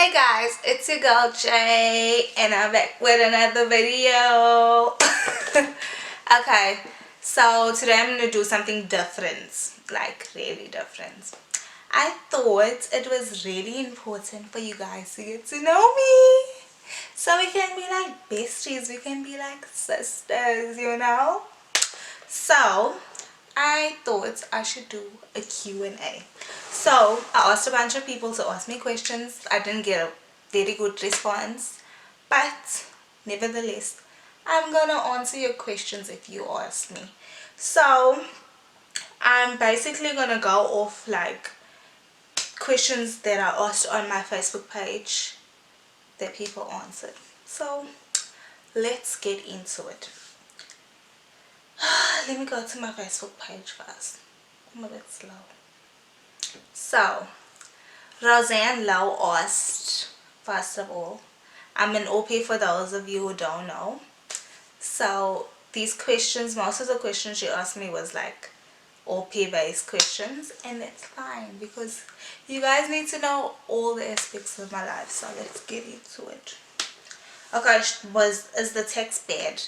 Hey guys, it's your girl Jay and I'm back with another video. Okay, so today I'm going to do something different, like really different. I thought it was really important for you guys to get to know me. So we can be like besties, we can be like sisters, you know? So I thought I should do a Q&A. So I asked a bunch of people to ask me questions. I didn't get a very good response, but nevertheless I'm gonna answer your questions if you ask me. So I'm basically gonna go off like questions that I asked on my Facebook page that people answered. So let's get into it. Let me go to my Facebook page first. I'm a bit slow. So Roseanne Lowe asked, first of all, I'm an OP for those of you who don't know. So these questions, most of the questions she asked me was like OP based questions, and that's fine because you guys need to know all the aspects of my life. So let's get into it. Okay, is the text bad?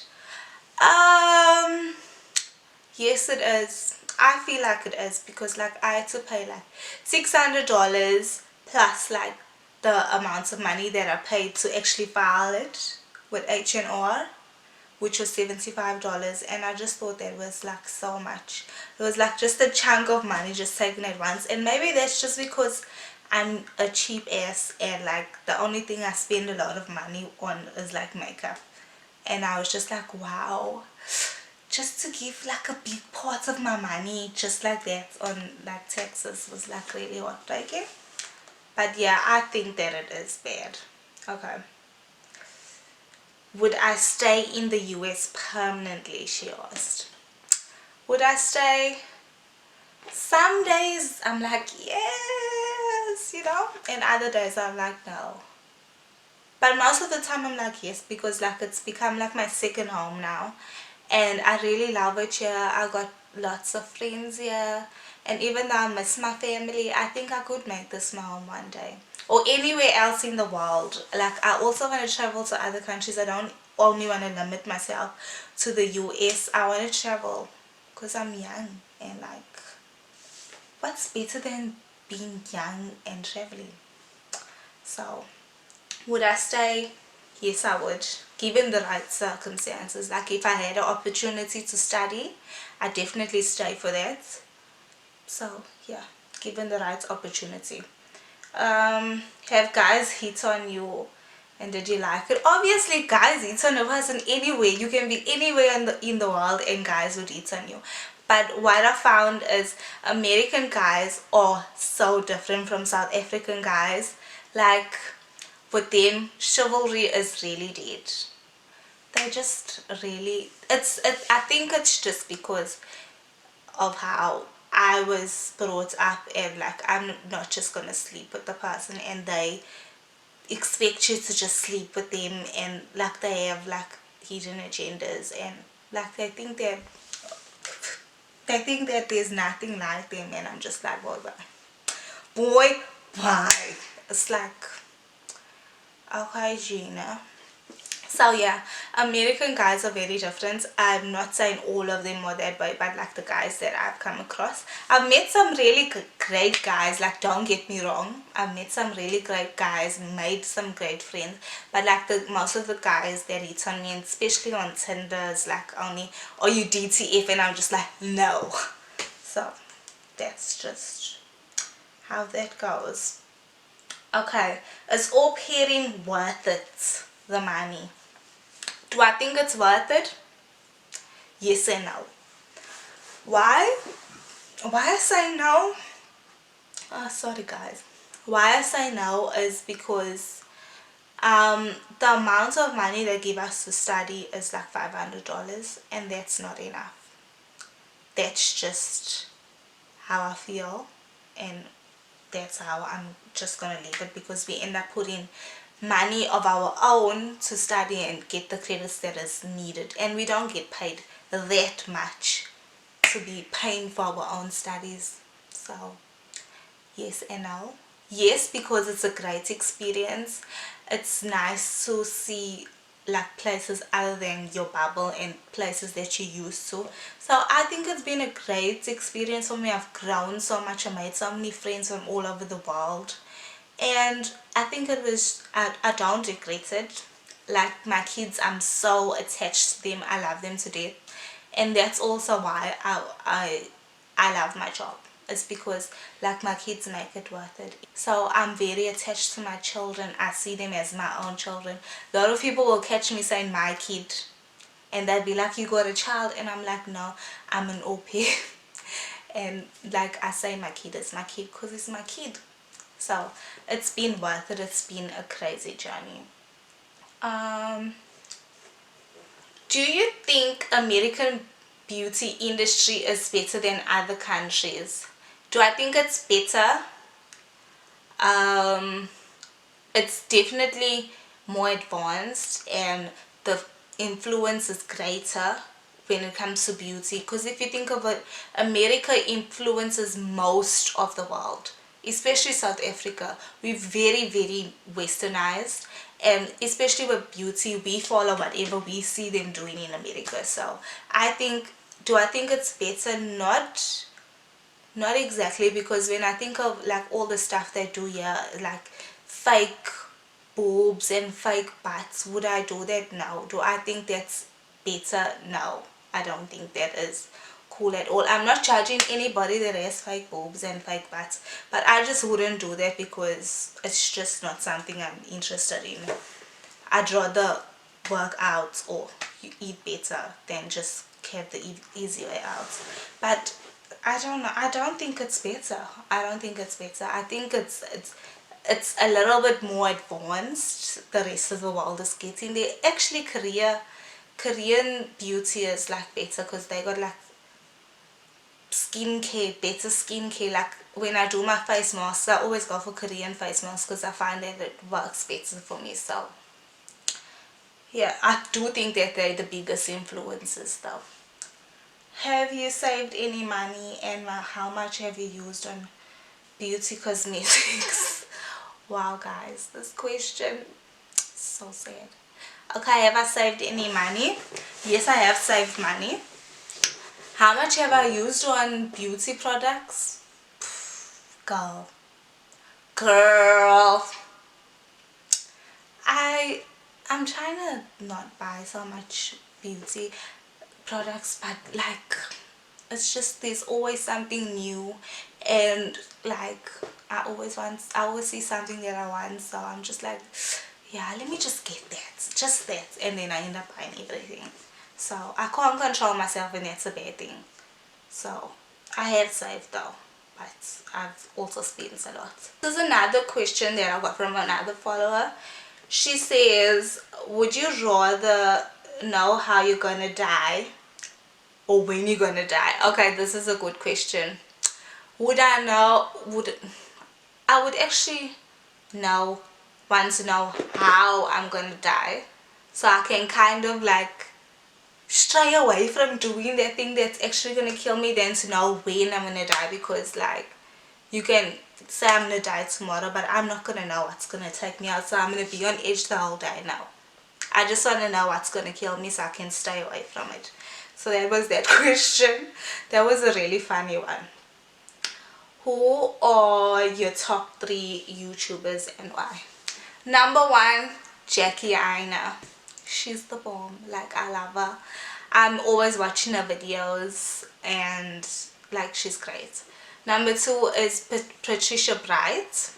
Yes it is. I feel like it is because like I had to pay like $600 plus like the amounts of money that I paid to actually file it with H&R, which was $75, and I just thought that was like so much. It was like just a chunk of money just taken at once, and maybe that's just because I'm a cheap ass and like the only thing I spend a lot of money on is like makeup. And I was just like, wow, just to give like a big part of my money just like that on like taxes was like really heartbreaking. But yeah, I think that it is bad. Okay, would I stay in the US permanently, she asked. Would I stay? Some days I'm like yes, you know, and other days I'm like no. But most of the time I'm like yes, because like it's become like my second home now, and I really love it here. I got lots of friends here, and even though I miss my family, I think I could make this my home one day, or anywhere else in the world. Like I also want to travel to other countries. I don't only want to limit myself to the US. I want to travel because I'm young, and like what's better than being young and traveling? So would I stay? Yes, I would, given the right circumstances. Like if I had an opportunity to study, I definitely stay for that. So yeah, given the right opportunity. Have guys hit on you and did you like it? Obviously guys hit on a person anywhere. You can be anywhere in the world and guys would hit on you. But what I found is American guys are so different from South African guys. Like with them, chivalry is really dead. They just really, I think it's just because of how I was brought up, and like I'm not just gonna sleep with the person and they expect you to just sleep with them, and like they have like hidden agendas, and like they think that there's nothing like them, and I'm just like boy bye. It's like, okay Gina. So yeah, American guys are very different. I'm not saying all of them are that way, but like the guys that I've come across, I've met some really great guys. Like don't get me wrong, I've met some really great guys, made some great friends, but like the most of the guys that hit on me, and especially on Tinder, is like only, are you DTF? And I'm just like no. So that's just how that goes. Okay, is all pairing worth it, the money? Do I think it's worth it? Yes and no. Why? Why I say no? Oh, sorry guys. Why I say no is because the amount of money they give us to study is like $500, and that's not enough. That's just how I feel, and that's how I'm just gonna leave it, because we end up putting money of our own to study and get the credits that is needed, and we don't get paid that much to be paying for our own studies. So yes and no. yes, because it's a great experience. It's nice to see like places other than your bubble and places that you're used to. So I think it's been a great experience for me. I've grown so much. I made so many friends from all over the world, and I think it was, I don't regret it. Like my kids, I'm so attached to them. I love them to death, and that's also why I love my job. It's because like my kids make it worth it. So I'm very attached to my children. I see them as my own children. A lot of people will catch me saying my kid, and they'll be like, you got a child? And I'm like, no, I'm an OP. And like I say, my kid is my kid because it's my kid. So it's been worth it. It's been a crazy journey. um do you think American beauty industry is better than other countries? Do I think it's better? um it's definitely more advanced, and the influence is greater when it comes to beauty, because if you think of it, America influences most of the world, especially South Africa. We're very westernized, and especially with beauty, we follow whatever we see them doing in America. So I think, do I think it's better? Not exactly, because when I think of like all the stuff they do here, like fake boobs and fake butts, would I do that? No. Do I think that's better? No, I don't think that is cool at all. I'm not judging anybody that has fake boobs and fake butts, but I just wouldn't do that because it's just not something I'm interested in. I'd rather work out or you eat better than just have the easy way out. But I don't know. I don't think it's better. I don't think it's better. I think it's a little bit more advanced. The rest of the world is getting there. Actually, Korean beauty is like better because they got like skincare, better skincare. Like when I do my face mask, I always go for Korean face mask because I find that it works better for me. So yeah, I do think that they're the biggest influences though. Have you saved any money, and how much have you used on beauty cosmetics? Wow guys, this question, so sad. Okay, have I saved any money? Yes, I have saved money. How much have I used on beauty products? Girl, girl, I I'm trying to not buy so much beauty products, but like it's just there's always something new, and like I always see something that I want, so I'm just like, yeah, let me just get that, just that, and then I end up buying everything. So I can't control myself, and that's a bad thing. So I have saved though, but I've also spent a lot. This is another question that I got from another follower. She says, would you rather know how you're gonna die or when you're gonna die? Okay, this is a good question. Would I know? I would actually know want to know how I'm gonna die, so I can kind of like stray away from doing that thing that's actually gonna kill me, than to know when I'm gonna die. Because like you can say I'm gonna die tomorrow, but I'm not gonna know what's gonna take me out, so I'm gonna be on edge the whole day now. I just want to know what's gonna kill me so I can stay away from it. So that was that question. That was a really funny one. Who are your top 3 YouTubers and why? Number 1, Jackie Aina. She's the bomb. Like, I love her. I'm always watching her videos, and like, she's great. Number 2 is Patricia Bright,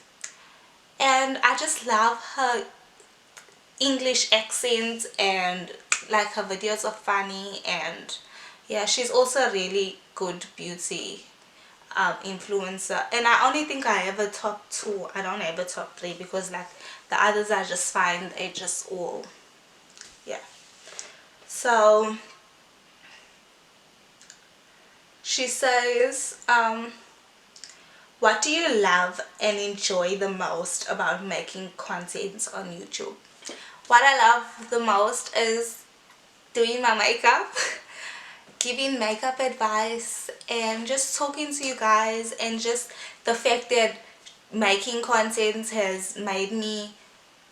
and I just love her English accent, and like her videos are funny. And yeah, she's also a really good beauty influencer. And I only think I have a top 2. I don't have a top 3 because like the others I just find they just all, yeah. So she says, what do you love and enjoy the most about making content on YouTube? What I love the most is doing my makeup, giving makeup advice, and just talking to you guys, and just the fact that making content has made me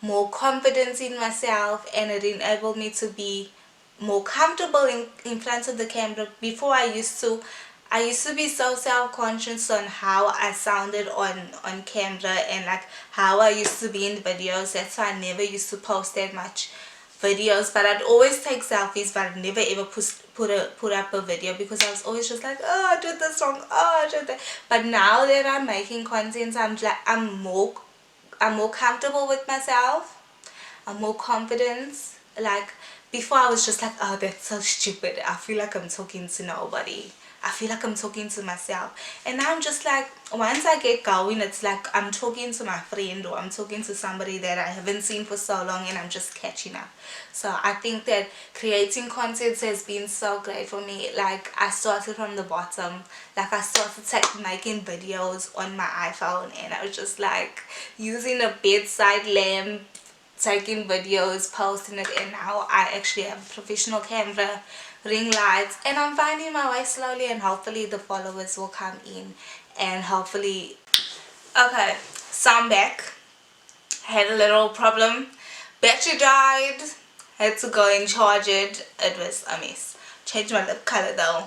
more confident in myself, and it enabled me to be more comfortable in front of the camera. Before I used to be so self-conscious on how I sounded on camera, and like how I used to be in videos. That's why I never used to post that much videos, but I'd always take selfies, but I'd never ever put up a video, because I was always just like, oh, I did this wrong, oh, I did that. But now that I'm making content, I'm more comfortable with myself. I'm more confident. Like before I was just like, oh, that's so stupid, I feel like I'm talking to nobody, I feel like I'm talking to myself. And now I'm just like, once I get going, it's like I'm talking to my friend, or I'm talking to somebody that I haven't seen for so long, and I'm just catching up. So I think that creating content has been so great for me. Like I started from the bottom. Like I started making videos on my iPhone, and I was just like using a bedside lamp, taking videos, posting it, and now I actually have a professional camera, ring lights, and I'm finding my way slowly, and hopefully the followers will come in, and hopefully. Okay, so I'm back. Had a little problem, battery died, had to go and charge it. It was a mess. Changed my lip color though.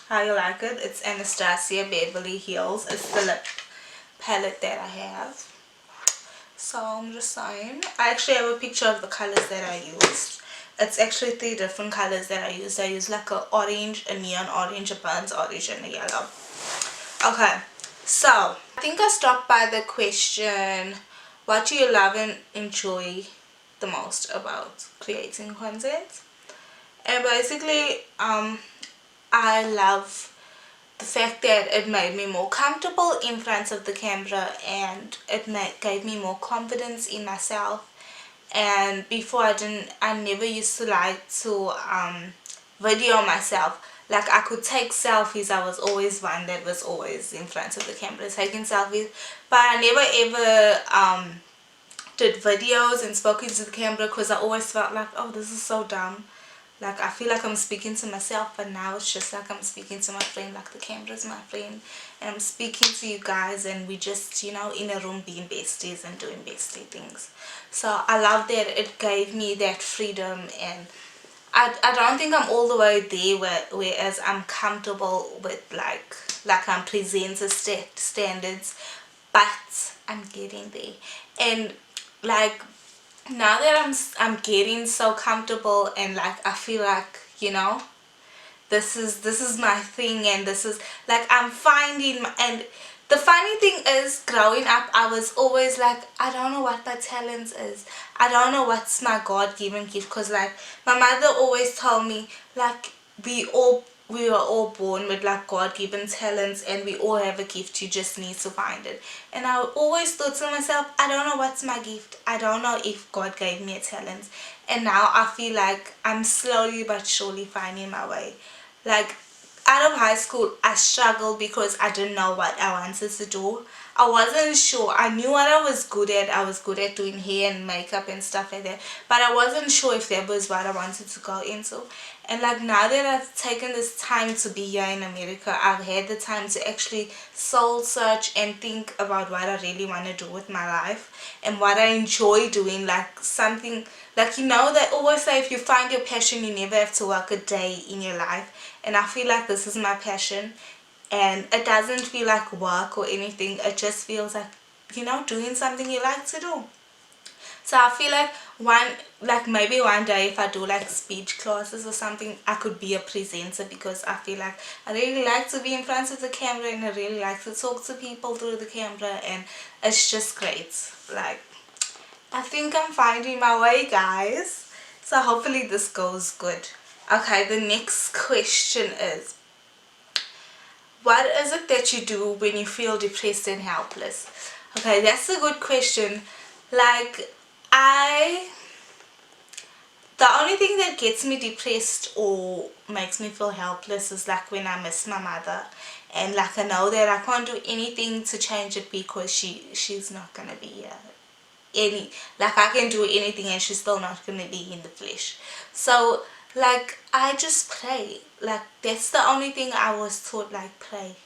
How you like it? It's Anastasia Beverly Hills. It's the lip palette that I have. So I'm just saying, I actually have a picture of the colors that I used. It's actually 3 different colors that I used. I used like a orange, a neon orange, a burnt orange, and a yellow. Okay, so I think I stopped by the question, what do you love and enjoy the most about creating content? And basically, I love the fact that it made me more comfortable in front of the camera, and it gave me more confidence in myself. And before I never used to like to video myself. Like I could take selfies. I was always one that was always in front of the camera taking selfies, but I never ever did videos and spoke into the camera, because I always felt like, oh, this is so dumb. Like I feel like I'm speaking to myself, but now it's just like I'm speaking to my friend. Like the camera's my friend, and I'm speaking to you guys, and we just, you know, in a room being besties and doing bestie things. So I love that it gave me that freedom, and I don't think I'm all the way there whereas I'm comfortable with like I'm presenter standards, but I'm getting there. And like now that I'm getting so comfortable, and like I feel like, you know, this is my thing, and this is like I'm finding and the funny thing is, growing up I was always like, I don't know what my talent is, I don't know what's my God-given gift, because like my mother always told me like we were all born with like God-given talents, and we all have a gift, you just need to find it. And I always thought to myself, I don't know what's my gift, I don't know if God gave me a talent. And now I feel like I'm slowly but surely finding my way. Like out of high school I struggled because I didn't know what I wanted to do. I wasn't sure. I knew what I was good at. I was good at doing hair and makeup and stuff like that, but I wasn't sure if that was what I wanted to go into. And like now that I've taken this time to be here in America, I've had the time to actually soul search and think about what I really want to do with my life and what I enjoy doing. Like something like, you know, they always say if you find your passion you never have to work a day in your life. And I feel like this is my passion, and it doesn't feel like work or anything. It just feels like, you know, doing something you like to do. So I feel like maybe one day if I do like speech classes or something, I could be a presenter, because I feel like I really like to be in front of the camera, and I really like to talk to people through the camera, and it's just great. Like I think I'm finding my way, guys. So hopefully this goes good. Okay, the next question is, what is it that you do when you feel depressed and helpless? Okay, that's a good question. Like the only thing that gets me depressed or makes me feel helpless is like when I miss my mother, and like I know that I can't do anything to change it, because she's not gonna be here. Like I can do anything and she's still not gonna be in the flesh. So like I just pray. Like that's the only thing I was taught, like pray.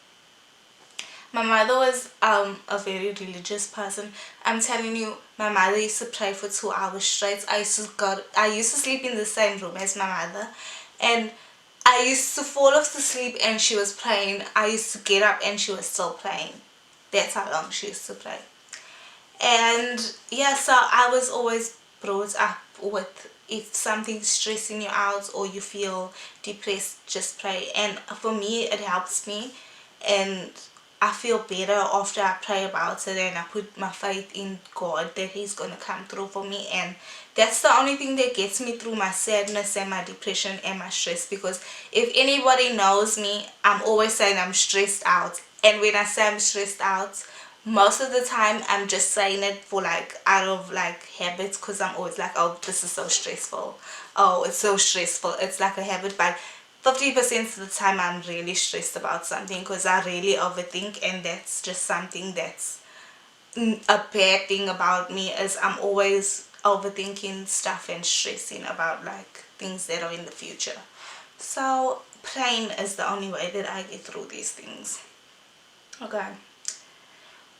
My mother was a very religious person. I'm telling you, my mother used to pray for 2 hours straight. I used to sleep in the same room as my mother, and I used to fall off to sleep and she was praying. I used to get up and she was still praying. That's how long she used to pray. And yeah, so I was always brought up with, if something's stressing you out or you feel depressed, just pray. And for me, it helps me, and I feel better after I pray about it and I put my faith in God that He's gonna come through for me. And that's the only thing that gets me through my sadness and my depression and my stress. Because if anybody knows me, I'm always saying I'm stressed out. And when I say I'm stressed out, most of the time I'm just saying it for like out of like habit, because I'm always like, oh, this is so stressful, oh, it's so stressful, it's like a habit. But 50% of the time I'm really stressed about something because I really overthink, and that's just something that's a bad thing about me, is I'm always overthinking stuff and stressing about like things that are in the future. So praying is the only way that I get through these things. Okay.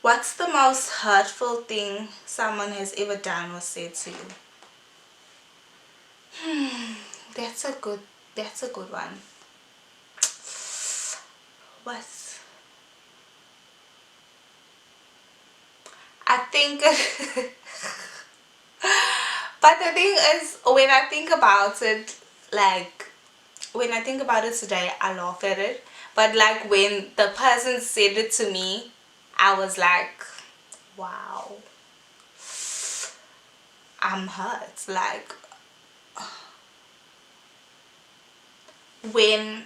What's the most hurtful thing someone has ever done or said to you? That's a good one. What? I think but the thing is, when I think about it, like when I think about it today, I laugh at it. But like when the person said it to me, I was like, wow, I'm hurt. Like when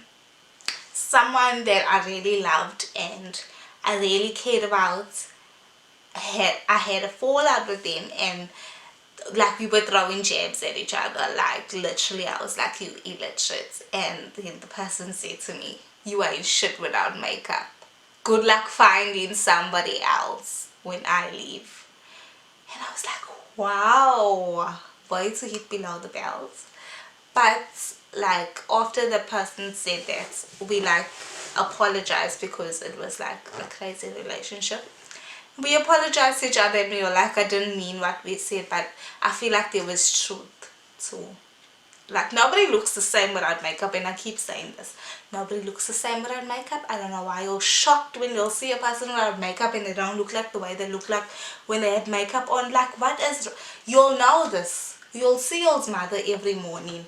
someone that I really loved and I really cared about, I had a fallout with them, and like we were throwing jabs at each other, like literally I was like, you illiterate. And then the person said to me, you ain't shit without makeup, good luck finding somebody else when I leave. And I was like, wow, way to hit below the belt. But like after the person said that, we like apologized, because it was like a crazy relationship. We apologized to each other and we were like, I didn't mean what we said, but I feel like there was truth too. Like nobody looks the same without makeup, and I keep saying this, nobody looks the same without makeup. I don't know why you're shocked when you'll see a person without makeup and they don't look like the way they look like when they had makeup on. Like what is, you'll know this, you'll see your mother every morning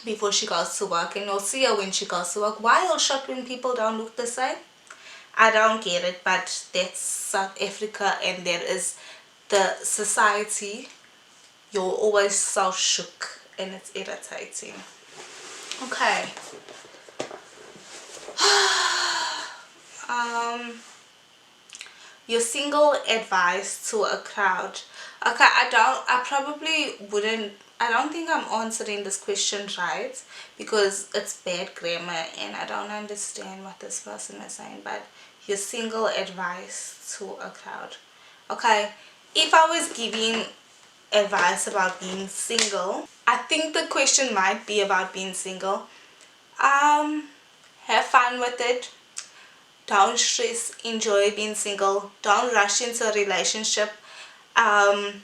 before she goes to work, and you'll see her when she goes to work. Why you're shocked when people don't look the same? I don't get it, but that's South Africa, and that is the society. You're always so shook and it's irritating. Okay. Your single advice to a crowd. Okay, I probably wouldn't, I don't think I'm answering this question right, because it's bad grammar and I don't understand what this person is saying. But your single advice to a crowd. Okay, if I was giving advice about being single, I think the question might be about being single. Have fun with it. Don't stress, enjoy being single. Don't rush into a relationship. um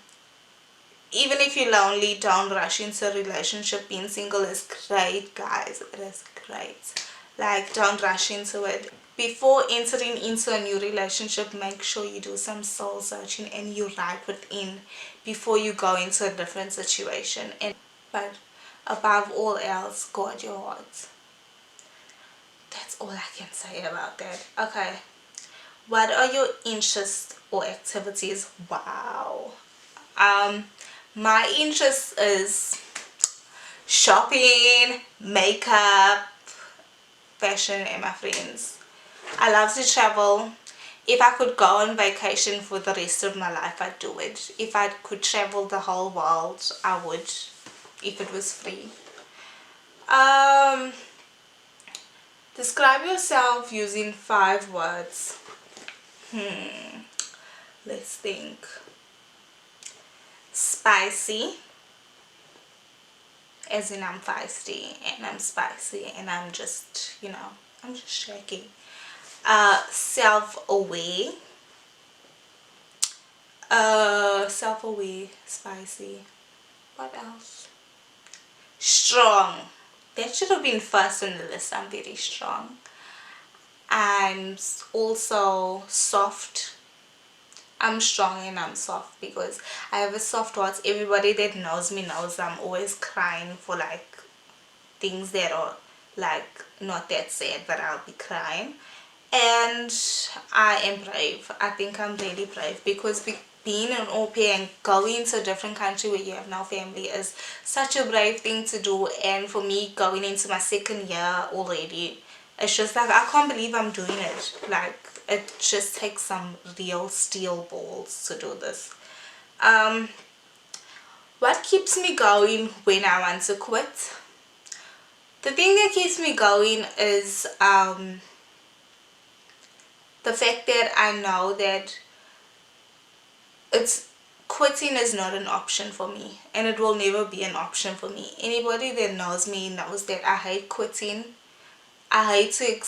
Even if you're lonely, don't rush into a relationship. Being single is great, guys, it is great. Like don't rush into it. Before entering into a new relationship, make sure you do some soul searching and you write within before you go into a different situation. And but above all else, guard your heart. That's all I can say about that. Okay, what are your interests or activities? Wow. My interest is shopping, makeup, fashion, and my friends. I love to travel. If I could go on vacation for the rest of my life, I'd do it. If I could travel the whole world, I would, if it was free. um Describe yourself using 5 words. Let's think. Spicy, as in I'm feisty and I'm spicy and I'm just, I'm just shaky. self-aware, self-aware, spicy. What else? Strong. That should have been first on the list. I'm very strong. And also soft. I'm strong and I'm soft because I have a soft heart. Everybody that knows me knows I'm always crying for like things that are like not that sad, but I'll be crying. And I am brave. I think I'm really brave because being an au pair and going to a different country where you have no family is such a brave thing to do. And for me, going into my second year already, it's just like I can't believe I'm doing it. Like it just takes some real steel balls to do this. What keeps me going when I want to quit? The thing that keeps me going is the fact that I know that it's quitting is not an option for me, and it will never be an option for me. Anybody that knows me knows that I hate quitting. I hate to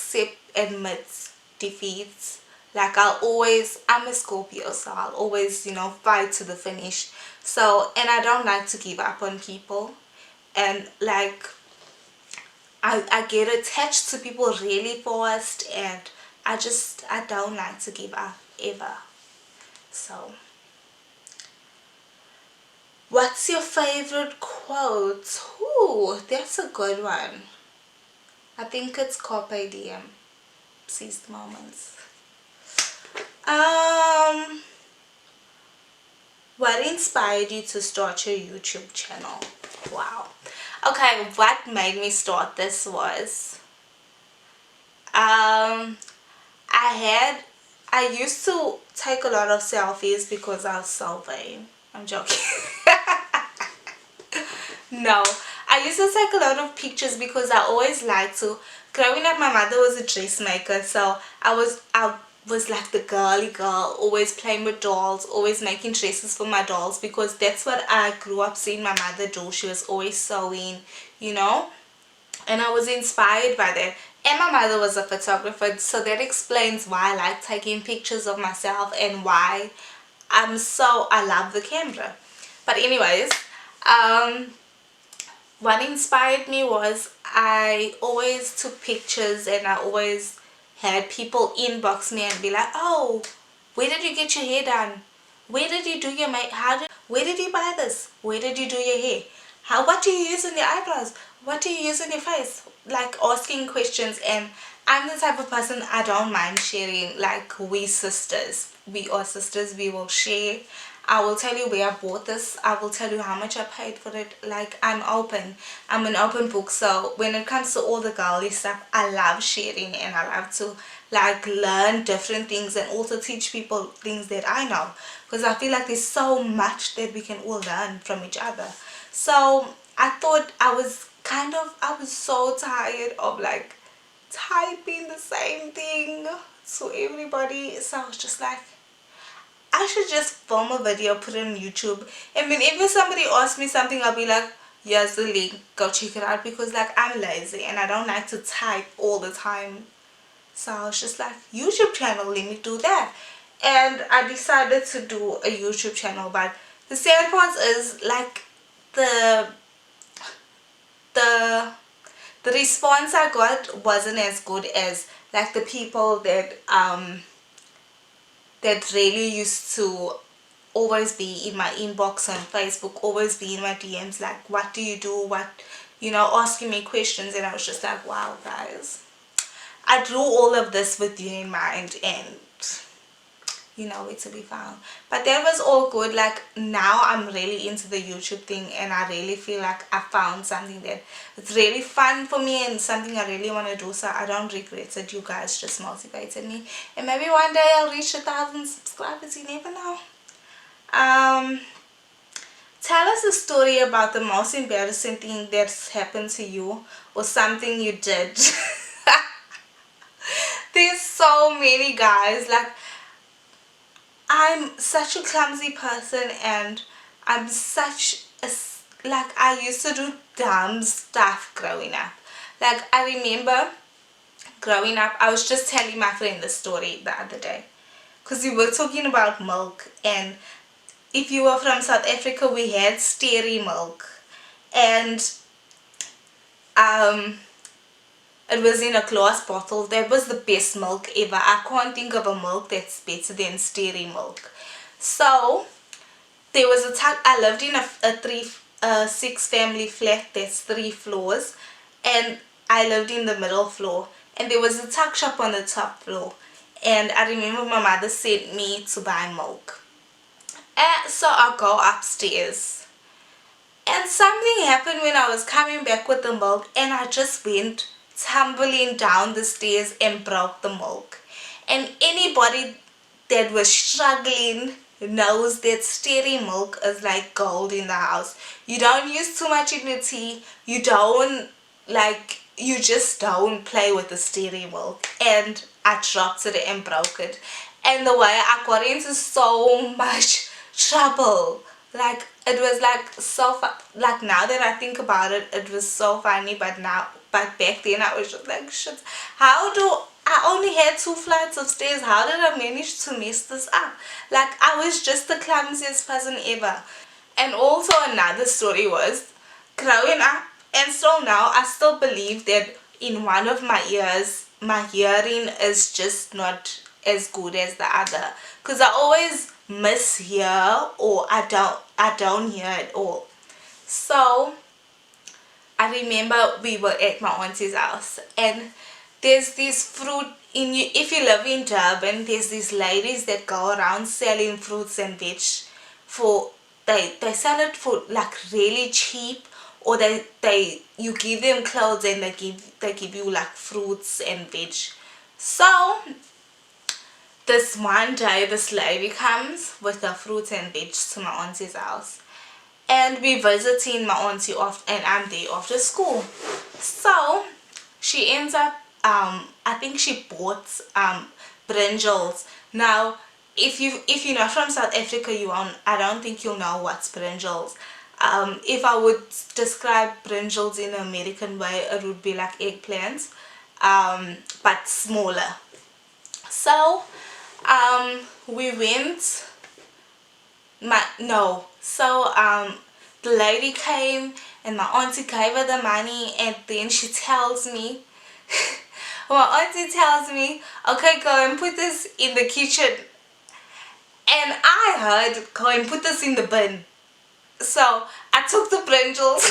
admit defeats. Like I'm a Scorpio, so I'll always, fight to the finish. So, and I don't like to give up on people. And like, I get attached to people really fast, and I don't like to give up ever. So, what's your favorite quote? Ooh, that's a good one. I think it's Carpe Diem. Seize the moments. What inspired you to start your YouTube channel? Wow. Okay, what made me start this was I used to take a lot of selfies because I was so vain. I'm joking. No, I used to take a lot of pictures because I always liked to. Growing up, my mother was a dressmaker, so I was like the girly girl, always playing with dolls, always making dresses for my dolls because that's what I grew up seeing my mother do. She was always sewing, and I was inspired by that. And my mother was a photographer, so that explains why I like taking pictures of myself and why I love the camera. But anyways, what inspired me was I always took pictures, and I always had people inbox me and be like, oh, where did you get your hair done? Where did you do your make? Where did you buy this? Where did you do your hair? What do you use on your eyebrows? What do you use on your face? Like asking questions. And I'm the type of person, I don't mind sharing. Like, we sisters, we are sisters, we will share. I will tell you where I bought this. I will tell you how much I paid for it. Like, I'm an open book. So when it comes to all the girly stuff, I love sharing, and I love to like learn different things and also teach people things that I know, because I feel like there's so much that we can all learn from each other. So I thought I was so tired of like typing the same thing to everybody. So I was just like, I should just film a video, put it on YouTube, and whenever somebody asks me something, I'll be like, here's the link, go check it out, because like I'm lazy and I don't like to type all the time. So I was just like, YouTube channel, let me do that. And I decided to do a YouTube channel. But the sad part is like the the the response I got wasn't as good as like the people that really used to always be in my inbox on Facebook, always be in my DMs, like, what do you do, asking me questions. And I was just like, wow, guys, I do all of this with you in mind, and you know where to be found. But that was all good. Like, now I'm really into the YouTube thing, and I really feel like I found something that it's really fun for me and something I really want to do. So I don't regret it. You guys just motivated me, and maybe one day I'll reach 1,000 subscribers. You never know. Tell us a story about the most embarrassing thing that's happened to you, or something you did. There's so many, guys. Like, I'm such a clumsy person, and I'm such a, like, I used to do dumb stuff growing up. Like, I remember growing up, I was just telling my friend the story the other day, because we were talking about milk, and if you were from South Africa, we had steri milk, and um it was in a glass bottle. That was the best milk ever. I can't think of a milk that's better than steri milk. So there was a time I lived in a six family flat. That's 3 floors, and I lived in the middle floor, and there was a tuck shop on the top floor. And I remember my mother sent me to buy milk, and so I go upstairs, and something happened when I was coming back with the milk, and I just went tumbling down the stairs and broke the milk. And anybody that was struggling knows that steri milk is like gold in the house. You don't use too much in your tea. You don't, like, you just don't play with the steri milk. And I dropped it and broke it. And the way I got into so much trouble, like, it was like so like, now that I think about it, it was so funny. But back then I was just like, shit, how do I only had 2 flights of stairs? How did I manage to mess this up? Like, I was just the clumsiest person ever. And also another story was, growing up, and still now, I still believe that in one of my ears, my hearing is just not as good as the other, because I always mishear, or I don't hear at all. So I remember we were at my auntie's house, and there's this fruit in you. If you live in Durban, there's these ladies that go around selling fruits and veg for, they sell it for like really cheap, or they you give them clothes and they give you like fruits and veg. So this one day, this lady comes with her fruits and veg to my auntie's house, and we visiting my auntie off, and I'm there after school. So she ends up, I think she bought brinjals. Now, if you're not from South Africa, I don't think you'll know what's brinjals. If I would describe brinjals in an American way, it would be like eggplants, but smaller. So we went, no, so the lady came, and my auntie gave her the money, and then she tells me, my auntie tells me, okay, go and put this in the kitchen. And I heard, go and put this in the bin. So I took the brinjals.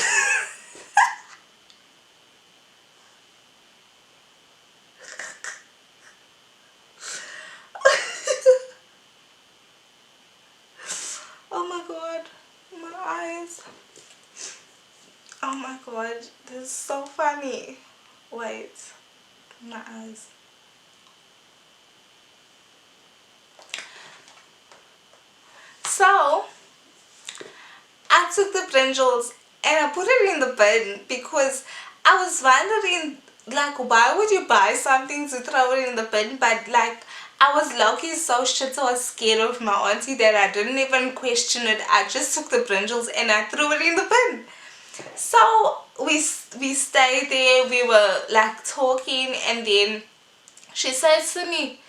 Oh my god, my eyes. Oh my god, this is so funny. Wait, my eyes. So I took the brinjals and I put it in the bin, because I was wondering, like, why would you buy something to throw it in the bin? But like, I was low-key so shit, so I was scared of my auntie that I didn't even question it. I just took the brinjals and I threw it in the bin. So we stayed there, we were like talking, and then she says to me,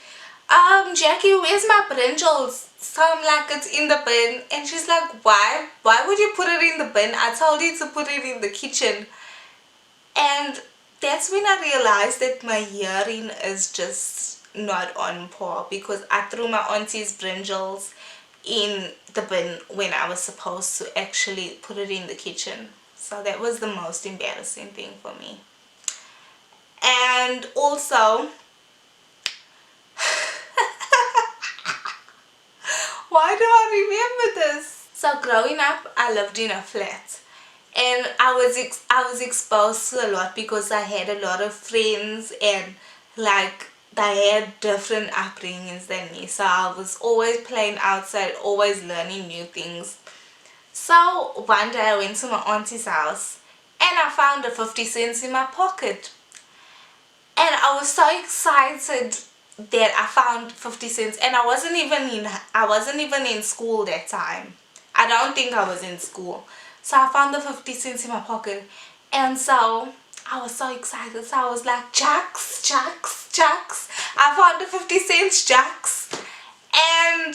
Jackie, where's my brinjals? So I'm like, it's in the bin. And she's like, why? Why would you put it in the bin? I told you to put it in the kitchen. And that's when I realized that my hearing is just not on par, because I threw my auntie's brinjals in the bin when I was supposed to actually put it in the kitchen. So that was the most embarrassing thing for me. And also, why do I remember this? So growing up, I lived in a flat, and I was exposed to a lot, because I had a lot of friends, and like, they had different upbringings than me. So I was always playing outside, always learning new things. So one day I went to my auntie's house, and I found a 50 cents in my pocket. And I was so excited that I found 50 cents, and I wasn't even in school that time. I don't think I was in school. So I found the 50 cents in my pocket, and so I was so excited. So I was like, Jacks, Jacks, Jacks. I found the 50 cents Jacks. And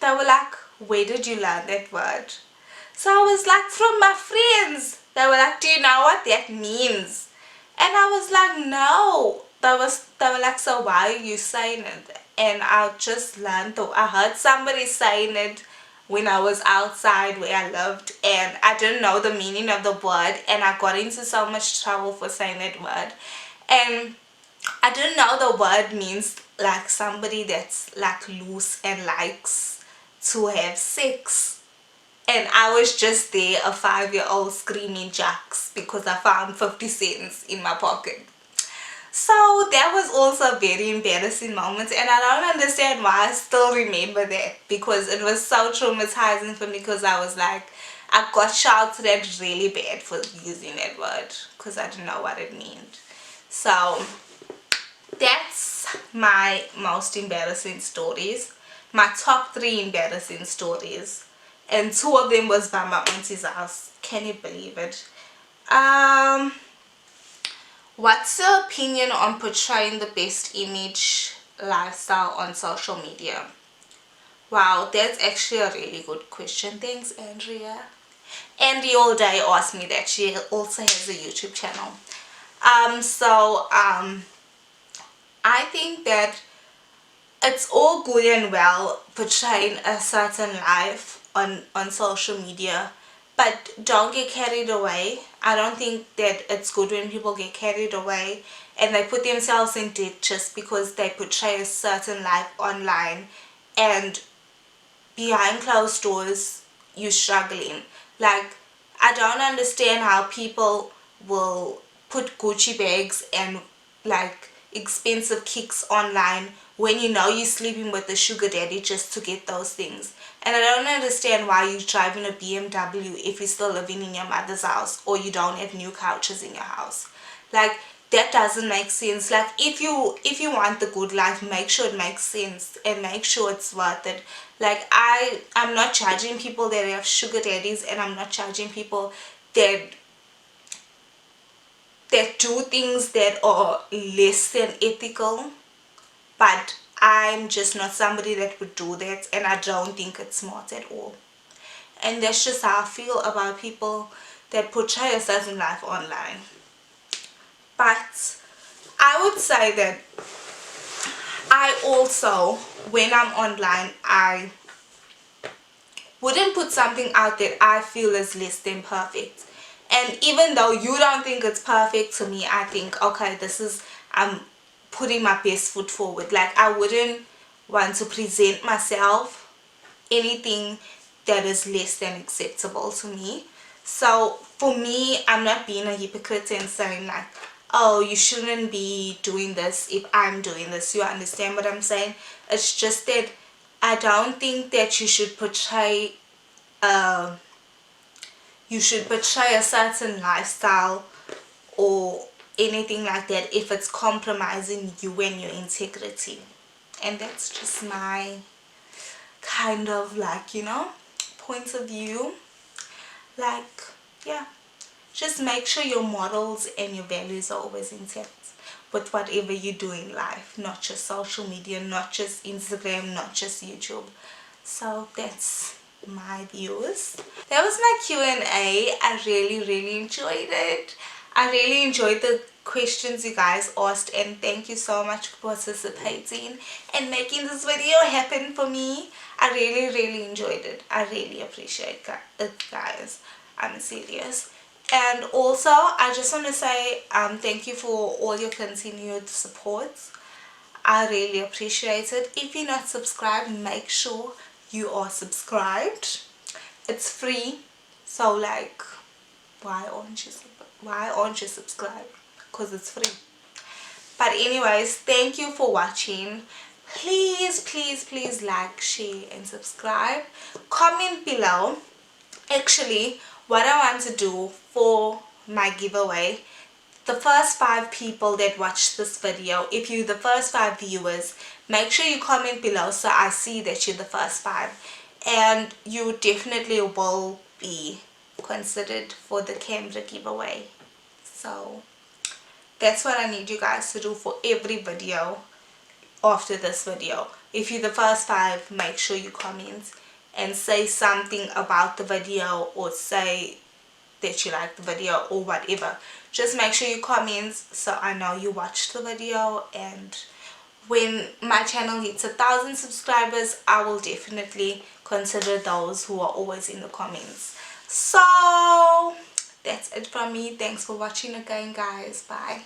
they were like, where did you learn that word? So I was like, from my friends. They were like, do you know what that means? And I was like, no. They were like, so why are you saying it? And I just learned, I heard somebody saying it when I was outside where I lived, and I didn't know the meaning of the word, and I got into so much trouble for saying that word. And I didn't know the word means like somebody that's like loose and likes to have sex. And I was just there, a 5-year-old, screaming Jacks because I found 50 cents in my pocket. So that was also a very embarrassing moment, and I don't understand why I still remember that, because it was so traumatizing for me, because I was like, I got shouted at really bad for using that word because I didn't know what it meant. So that's my most embarrassing stories, my top 3 embarrassing stories, and 2 of them was by my auntie's house. Can you believe it? What's your opinion on portraying the best image lifestyle on social media? Wow, that's actually a really good question. Thanks, Andrea. Andy all day asked me that. She also has a YouTube channel. I think that it's all good and well portraying a certain life on social media, but don't get carried away. I don't think that it's good when people get carried away and they put themselves in debt just because they portray a certain life online, and behind closed doors you're struggling. Like, I don't understand how people will put Gucci bags and like expensive kicks online when you know you're sleeping with a sugar daddy just to get those things. And I don't understand why you're driving a BMW if you're still living in your mother's house or you don't have new couches in your house. Like, that doesn't make sense. Like, if you want the good life, make sure it makes sense and make sure it's worth it. Like, I'm not judging people that have sugar daddies, and I'm not judging people that do things that are less than ethical, but I'm just not somebody that would do that, and I don't think it's smart at all. And that's just how I feel about people that portray a certain life online. But I would say that I also, when I'm online, I wouldn't put something out that I feel is less than perfect. And even though you don't think it's perfect, to me, I think, okay, I'm putting my best foot forward. Like, I wouldn't want to present myself anything that is less than acceptable to me. So for me, I'm not being a hypocrite and saying like, oh, you shouldn't be doing this if I'm doing this. You understand what I'm saying? It's just that I don't think that you should portray a certain lifestyle or anything like that if it's compromising you and your integrity. And that's just my kind of like, point of view. Like, yeah, just make sure your morals and your values are always intact with whatever you do in life, not just social media, not just Instagram, not just YouTube. So that's my views. That was my Q&A. I really enjoyed it. I really enjoyed the questions you guys asked, and thank you so much for participating and making this video happen for me. I really enjoyed it. I really appreciate it, guys. I'm serious. And also, I just want to say thank you for all your continued support. I really appreciate it. If you're not subscribed, make sure you are subscribed. It's free, so like, why aren't you subscribed? Because it's free. But anyways, thank you for watching. Please like, share and subscribe. Comment below. Actually, what I want to do for my giveaway, the first 5 people that watch this video, if you're the first 5 viewers, make sure you comment below so I see that you're the first 5, and you definitely will be considered for the camera giveaway. So that's what I need you guys to do for every video after this video. If you're the first 5, make sure you comment and say something about the video, or say that you like the video or whatever. Just make sure you comment so I know you watched the video. And when my channel hits 1,000 subscribers, I will definitely consider those who are always in the comments. So that's it from me. Thanks for watching again, guys. Bye.